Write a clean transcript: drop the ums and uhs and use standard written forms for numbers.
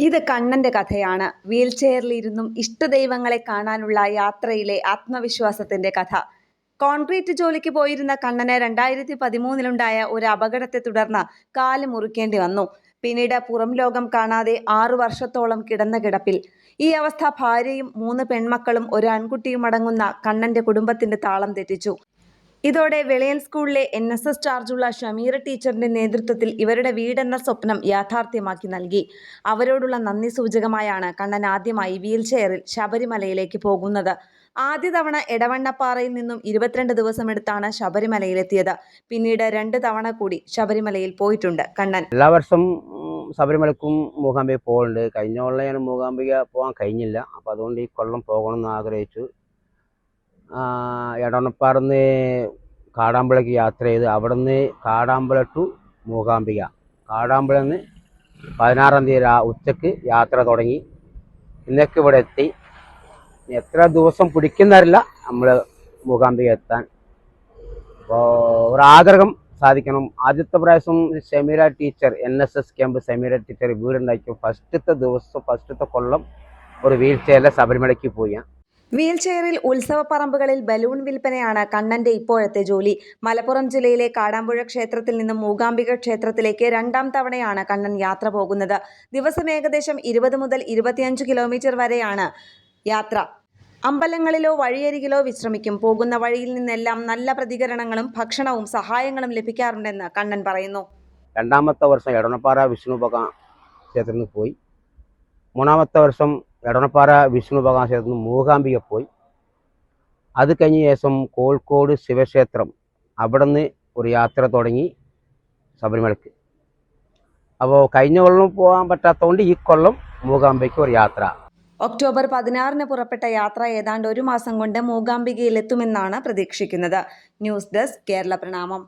ഇത് കണ്ണന്റെ കഥയാണ്. വീൽചെയറിലിരുന്നും ഇഷ്ടദൈവങ്ങളെ കാണാനുള്ള യാത്രയിലെ ആത്മവിശ്വാസത്തിന്റെ കഥ. കോൺക്രീറ്റ് ജോലിക്ക് പോയിരുന്ന കണ്ണന് 2013 ഒരു അപകടത്തെ തുടർന്ന് കാല് മുറിക്കേണ്ടി വന്നു. പിന്നീട് പുറം ലോകം കാണാതെ 6 വർഷത്തോളം കിടന്ന കിടപ്പിൽ. ഈ അവസ്ഥ ഭാര്യയും 3 പെൺമക്കളും ഒരു ആൺകുട്ടിയും അടങ്ങുന്ന കണ്ണന്റെ കുടുംബത്തിന്റെ താളം തെറ്റിച്ചു. ഇതോടെ വെളിയൻ സ്കൂളിലെ NSS ചാർജുള്ള ഷമീറ ടീച്ചറിന്റെ നേതൃത്വത്തിൽ ഇവരുടെ വീടെന്ന സ്വപ്നം യാഥാർത്ഥ്യമാക്കി നൽകി. അവരോടുള്ള നന്ദി സൂചകമായാണ് കണ്ണൻ ആദ്യമായി വീൽചെയറിൽ ശബരിമലയിലേക്ക് പോകുന്നത്. ആദ്യ തവണ എടവണ്ണപ്പാറയിൽ നിന്നും 22 ദിവസമെടുത്താണ് ശബരിമലയിലെത്തിയത്. പിന്നീട് 2 തവണ കൂടി ശബരിമലയിൽ പോയിട്ടുണ്ട് കണ്ണൻ. എല്ലാ വർഷം ശബരിമലക്കും മൂകാംബിക പോകുന്നുണ്ട്. കഴിഞ്ഞ കൊല്ലം ഞാൻ മൂകാംബിക പോകാൻ കഴിഞ്ഞില്ല. അപ്പോൾ അതുകൊണ്ട് ഈ കൊല്ലം പോകണമെന്ന് ആഗ്രഹിച്ചു. എടവണ്ണപ്പാറന്ന് കാടാമ്പുഴയ്ക്ക് യാത്ര ചെയ്ത് അവിടുന്ന് കാടാമ്പുഴ ടു മൂകാംബിക. കാടാമ്പുഴന്ന് 16-ാം തീയതി ഉച്ചക്ക് യാത്ര തുടങ്ങി. ഇന്നൊക്കെ ഇവിടെ എത്തി. എത്ര ദിവസം പിടിക്കുന്നറില്ല നമ്മൾ മൂകാംബിക എത്താൻ. അപ്പോൾ ഒരാഗ്രഹം സാധിക്കണം. ആദ്യത്തെ പ്രാവശ്യം Shameera teacher NSS camp Shameera teacher വീടുണ്ടാക്കി ഫസ്റ്റത്തെ കൊല്ലം ഒരു വീൽ ചെയറിൽ ശബരിമലയ്ക്ക് പോയി. വീൽചെയറിൽ ഉത്സവപ്പറമ്പുകളിൽ ബലൂൺ വിൽപ്പനയാണ് കണ്ണന്റെ ഇപ്പോഴത്തെ ജോലി. മലപ്പുറം ജില്ലയിലെ കാടാമ്പുഴ ക്ഷേത്രത്തിൽ നിന്നും മൂകാംബിക ക്ഷേത്രത്തിലേക്ക് 2ാം തവണയാണ് കണ്ണൻ യാത്ര പോകുന്നത്. ദിവസം ഏകദേശം 20 മുതൽ 25 കിലോമീറ്റർ വരെയാണ് യാത്ര. അമ്പലങ്ങളിലോ വഴിയരികിലോ വിശ്രമിക്കും. പോകുന്ന വഴിയിൽ നിന്നെല്ലാം നല്ല പ്രതികരണങ്ങളും ഭക്ഷണവും സഹായങ്ങളും ലഭിക്കാറുണ്ടെന്ന് കണ്ണൻ പറയുന്നു. 2ാമത്തെ വർഷം എടവണ്ണപ്പാറ വിഷ്ണു ഭഗവാൻ ക്ഷേത്രത്തിൽ പോയി. 3ാമത്തെ വർഷം എടവണ്ണപ്പാറ വിഷ്ണു ഭഗവാൻ ക്ഷേത്രത്തിൽ മൂകാംബിക പോയി. അത് കഴിഞ്ഞ ശേഷം കോഴിക്കോട് ശിവക്ഷേത്രം അവിടെ നിന്ന് ഒരു യാത്ര തുടങ്ങി ശബരിമലയ്ക്ക്. അപ്പോൾ കഴിഞ്ഞ കൊല്ലം പോകാൻ പറ്റാത്തതുകൊണ്ട് ഈ കൊല്ലം മൂകാംബികയ്ക്ക് ഒരു യാത്ര. ഒക്ടോബർ 16-ന് പുറപ്പെട്ട യാത്ര ഏതാണ്ട് 1 മാസം കൊണ്ട് മൂകാംബികയിലെത്തുമെന്നാണ് പ്രതീക്ഷിക്കുന്നത്. ന്യൂസ് ഡെസ്ക് കേരള പ്രണാമം.